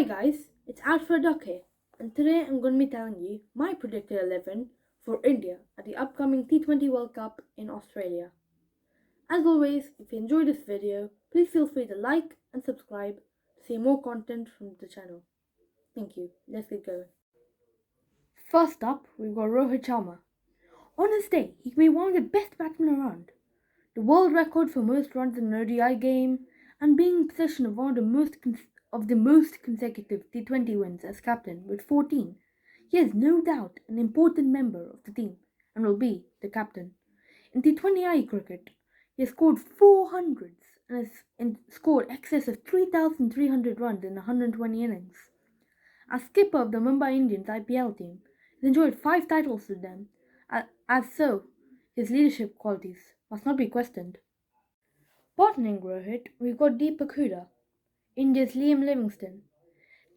Hi guys, it's Alfred Duck here, and today I'm going to be telling you my predicted 11 for India at the upcoming T20 World Cup in Australia. As always, if you enjoyed this video, please feel free to like and subscribe to see more content from the channel. Thank you. Let's get going. First up, we've got Rohit Sharma. On his day, he can be one of the best batsmen around. The world record for most runs in an ODI game, and being in possession of one of the most consecutive T20 wins as captain with 14. He is no doubt an important member of the team and will be the captain. In T20I cricket, he has scored 400s and has scored excess of 3,300 runs in 120 innings. As skipper of the Mumbai Indians IPL team, he has enjoyed 5 titles with them, as so his leadership qualities must not be questioned. Partnering Rohit, we've got Deepak Hooda, India's Liam Livingstone.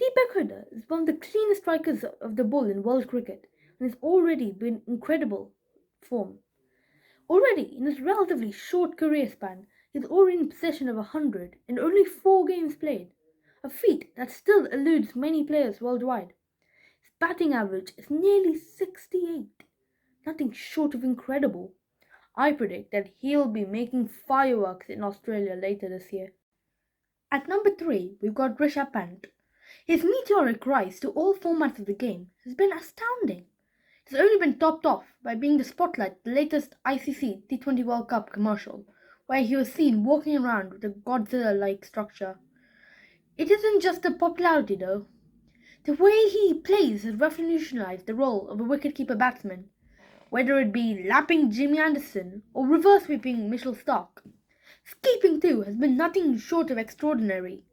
Deepak Hooda is one of the cleanest strikers of the ball in world cricket and has already been incredible form. Already, in his relatively short career span, he is already in possession of 100 in only 4 games played, a feat that still eludes many players worldwide. His batting average is nearly 68, nothing short of incredible. I predict that he'll be making fireworks in Australia later this year. At number 3, we've got Rishabh Pant. His meteoric rise to all formats of the game has been astounding. It has only been topped off by being the spotlight of the latest ICC T20 World Cup commercial, where he was seen walking around with a Godzilla-like structure. It isn't just the popularity though. The way he plays has revolutionized the role of a wicketkeeper batsman, whether it be lapping Jimmy Anderson or reverse sweeping Mitchell Starc. His keeping too has been nothing short of extraordinary.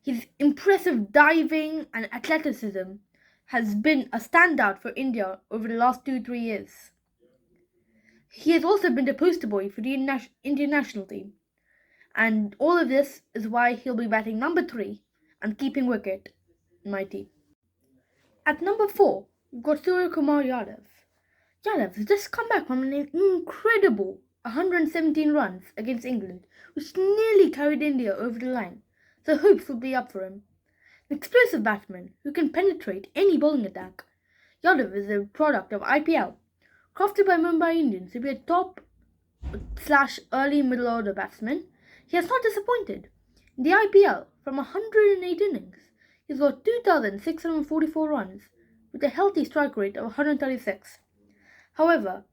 His impressive diving and athleticism has been a standout for India over the last 2-3 years. He has also been the poster boy for the Indian national team, and all of this is why he'll be batting number 3 and keeping wicket in my team. At number 4, we've got Surya Kumar Yadav. Yadav has just come back from an incredible 117 runs against England, which nearly carried India over the line, so hopes will be up for him. An explosive batsman who can penetrate any bowling attack, Yadav is a product of IPL, crafted by Mumbai Indians to be a top/early middle order batsman. He has not disappointed. In the IPL, from 108 innings, he has got 2,644 runs with a healthy strike rate of 136. However,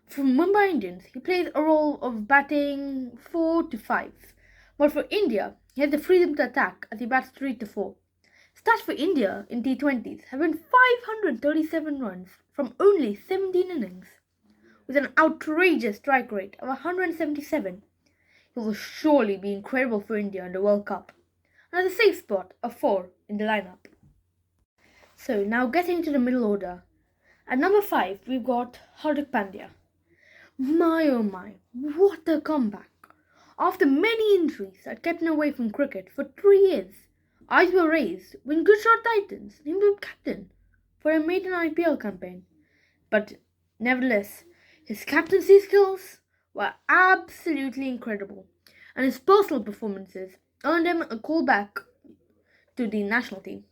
for Mumbai Indians, he plays a role of batting 4 to 5, but for India, he has the freedom to attack as he bats 3 to 4. Stats for India in T20s have been 537 runs from only 17 innings. With an outrageous strike rate of 177, he will surely be incredible for India in the World Cup, and has a safe spot of 4 in the lineup. So now getting to the middle order. At number 5, we've got Hardik Pandya. My oh my, what a comeback! After many injuries that kept him away from cricket for 3 years, eyes were raised when Gujarat Titans named him captain for a maiden IPL campaign. But nevertheless, his captaincy skills were absolutely incredible, and his personal performances earned him a call back to the national team.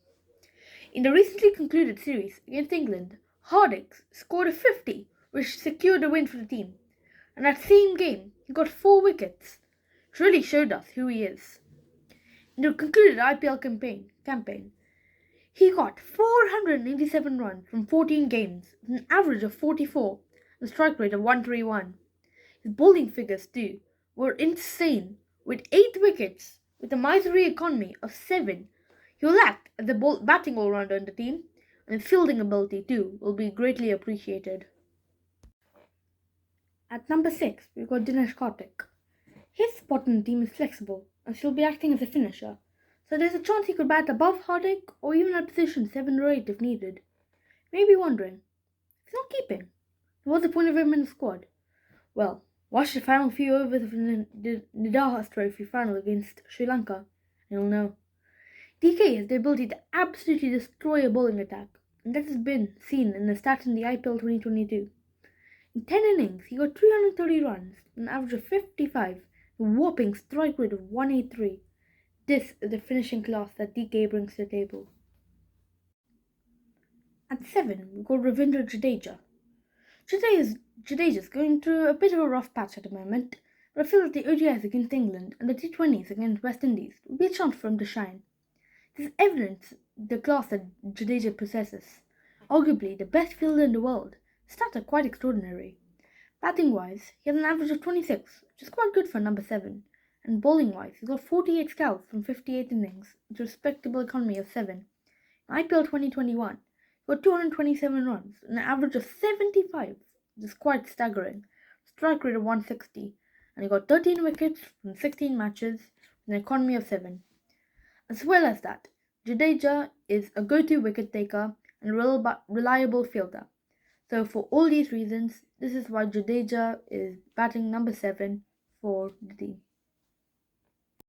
In the recently concluded series against England, Hardik scored a 50, which secured a win for the team, and that same game he got 4 wickets. It really showed us who he is. In the concluded IPL campaign, he got 487 runs from 14 games with an average of 44 and a strike rate of 131. His bowling figures too were insane, with 8 wickets with a miserly economy of 7. He will act as the batting all-rounder in the team, and his fielding ability too will be greatly appreciated. At number 6, we've got Dinesh Karthik. His spot in the team is flexible and she'll be acting as a finisher, so there's a chance he could bat above Hardik or even at position 7 or 8 if needed. You may be wondering, he's not keeping. What's the point of him in the squad? Well, watch the final few overs of the Nidahas Trophy final against Sri Lanka and you'll know. DK has the ability to absolutely destroy a bowling attack, and that has been seen in the stats in the IPL 2022. In 10 innings, he got 330 runs, an average of 55, a whopping strike rate of 183. This is the finishing class that DK brings to the table. At 7, we got Ravindra Jadeja. Jadeja is going through a bit of a rough patch at the moment, but I feel that the ODIs against England and the T20s against West Indies will be a chance for him to shine. This is evidence the class that Jadeja possesses. Arguably the best fielder in the world. Stats are quite extraordinary. Batting-wise, he has an average of 26, which is quite good for number 7. And bowling-wise, he's got 48 scalps from 58 innings, with a respectable economy of 7. In IPL 2021, he got 227 runs, and an average of 75, which is quite staggering. Strike rate of 160, and he got 13 wickets from 16 matches, with an economy of 7. As well as that, Jadeja is a go-to wicket taker and reliable fielder. So for all these reasons, this is why Jadeja is batting number 7 for the team.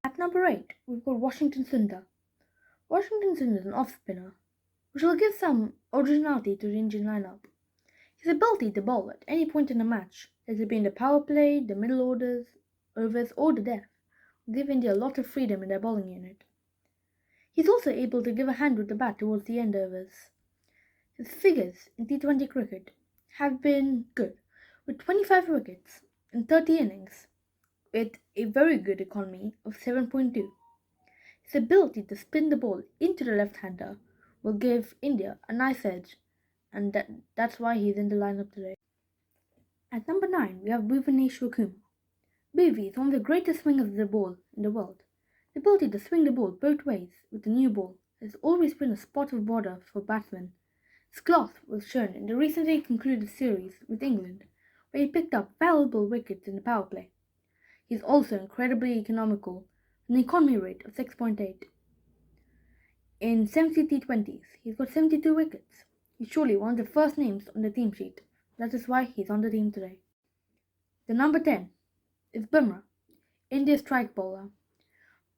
At number 8, we've got Washington Sundar. Washington Sundar is an off-spinner, which will give some originality to the Indian lineup. His ability to bowl at any point in the match, whether it be in the power play, the middle orders, overs, or the death, will give India a lot of freedom in their bowling unit. He's also able to give a hand with the bat towards the end overs. His figures in T20 cricket have been good, with 25 wickets in 30 innings, with a very good economy of 7.2. His ability to spin the ball into the left-hander will give India a nice edge, and that's why he's in the lineup today. At number 9, we have Bhuvaneswar Kumar. Bhuvi is one of the greatest swingers of the ball in the world. The ability to swing the ball both ways with the new ball has always been a spot of bother for batsmen. His class was shown in the recently concluded series with England, where he picked up valuable wickets in the power play. He is also incredibly economical, with an economy rate of 6.8. In 70 T20s, he's got 72 wickets. He's surely one of the first names on the team sheet. That is why he's on the team today. The number 10 is Bumrah, India's strike bowler.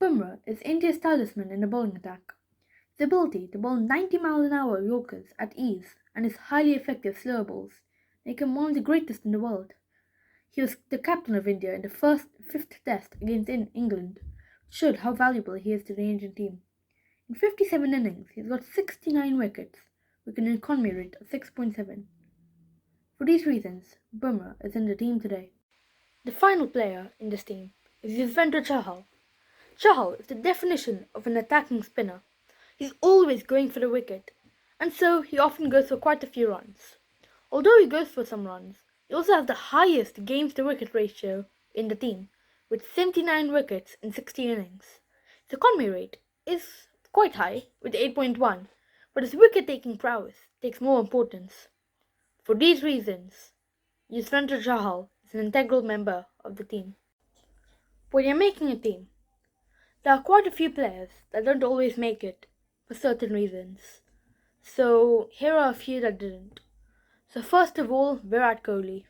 Bumrah is India's talisman in the bowling attack. His ability to bowl 90-mile-an-hour Yorkers at ease and his highly effective slower balls make him one of the greatest in the world. He was the captain of India in the fifth test against England, which showed how valuable he is to the Indian team. In 57 innings, he's got 69 wickets, with an economy rate of 6.7. For these reasons, Bumrah is in the team today. The final player in this team is Yuzvendra Chahal. Chahal is the definition of an attacking spinner. He's always going for the wicket, and so he often goes for quite a few runs. Although he goes for some runs, he also has the highest games-to-wicket ratio in the team, with 79 wickets in 60 innings. His economy rate is quite high, with 8.1, but his wicket-taking prowess takes more importance. For these reasons, Yuzvendra Chahal is an integral member of the team. When you're making a team, there are quite a few players that don't always make it for certain reasons. So here are a few that didn't. So first of all, Virat Kohli.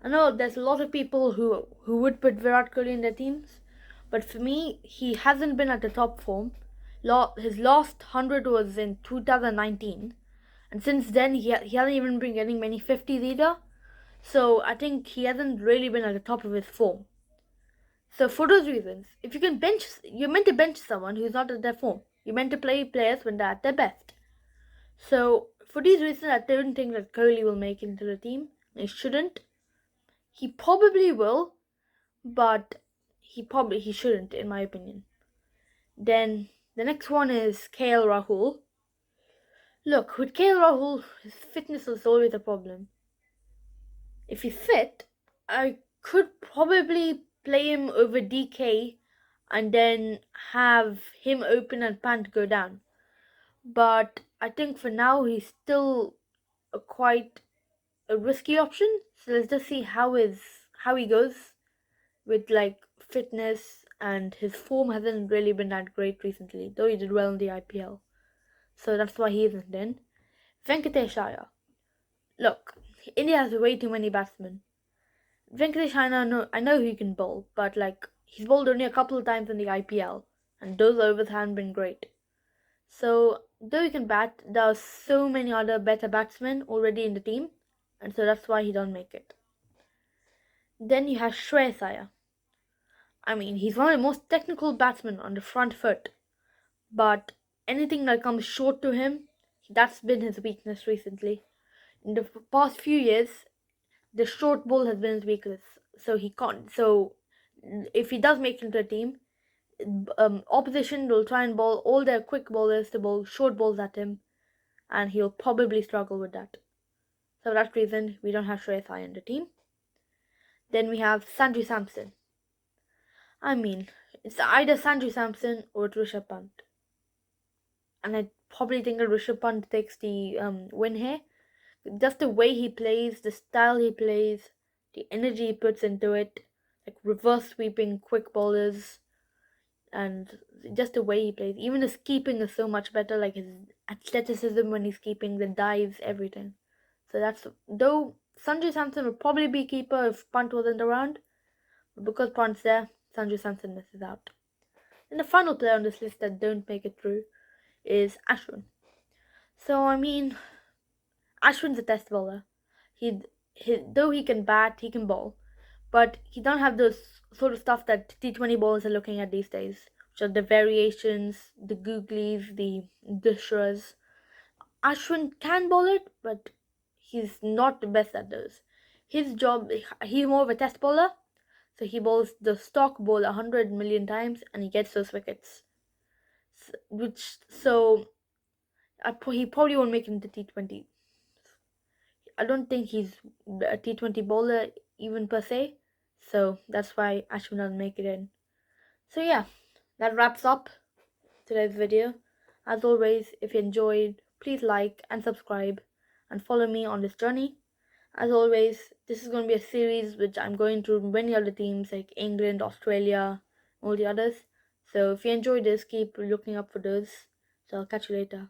I know there's a lot of people who would put Virat Kohli in their teams, but for me, he hasn't been at the top form. His last 100 was in 2019, and since then he hasn't even been getting many 50s either. So I think he hasn't really been at the top of his form. So for those reasons, if you can you're meant to bench someone who's not at their form. You're meant to play players when they're at their best. So for these reasons, I don't think that Kohli will make it into the team. He shouldn't. He probably will, but he shouldn't, in my opinion. Then the next one is KL Rahul. Look, with KL Rahul, his fitness is always a problem. If he's fit, I could probably play him over DK and then have him open and Pant go down. But I think for now he's still quite a risky option. So let's just see how he goes with like fitness, and his form hasn't really been that great recently, though he did well in the IPL. So that's why he isn't in. Venkatesh Iyer. Look, India has way too many batsmen. Venkatesh Iyer, I know he can bowl, but like he's bowled only a couple of times in the IPL, and those overs haven't been great. So though he can bat, there are so many other better batsmen already in the team, and so that's why he don't make it. Then you have Shreyas Iyer. I mean, he's one of the most technical batsmen on the front foot, but anything that comes short to him, that's been his weakness recently. In the past few years, the short ball has been his weakness, so he can't. So if he does make it into a team, opposition will try and bowl all their quick bowlers to bowl short balls at him, and he'll probably struggle with that. So for that reason, we don't have Shreyas Iyer in the team. Then we have Sanju Samson. I mean, it's either Sanju Samson or Rishabh Pant. And I probably think that Rishabh Pant takes the win here. Just the way he plays, the style he plays, the energy he puts into it, like reverse sweeping quick bowlers, and just the way he plays. Even his keeping is so much better, like his athleticism when he's keeping, the dives, everything. So that's, though Sanju Samson would probably be keeper if Pant wasn't around, but because Pant's there, Sanju Samson misses out. And the final player on this list that don't make it through is Ashwin. So I mean, Ashwin's a test bowler. Though he can bat, he can bowl, but he don't have those sort of stuff that T20 bowlers are looking at these days, which are the variations, the googlies, the dishras. Ashwin can bowl it, but he's not the best at those. His job, he's more of a test bowler, so he bowls the stock ball 100 million times and he gets those wickets. He probably won't make it into T20. I don't think he's a T20 bowler even per se, so that's why Ashwin doesn't make it in. So yeah, that wraps up today's video. As always, if you enjoyed, please like and subscribe and follow me on this journey. As always, this is going to be a series which I'm going through many other teams like England, Australia, all the others. So if you enjoyed this, keep looking up for those. So I'll catch you later.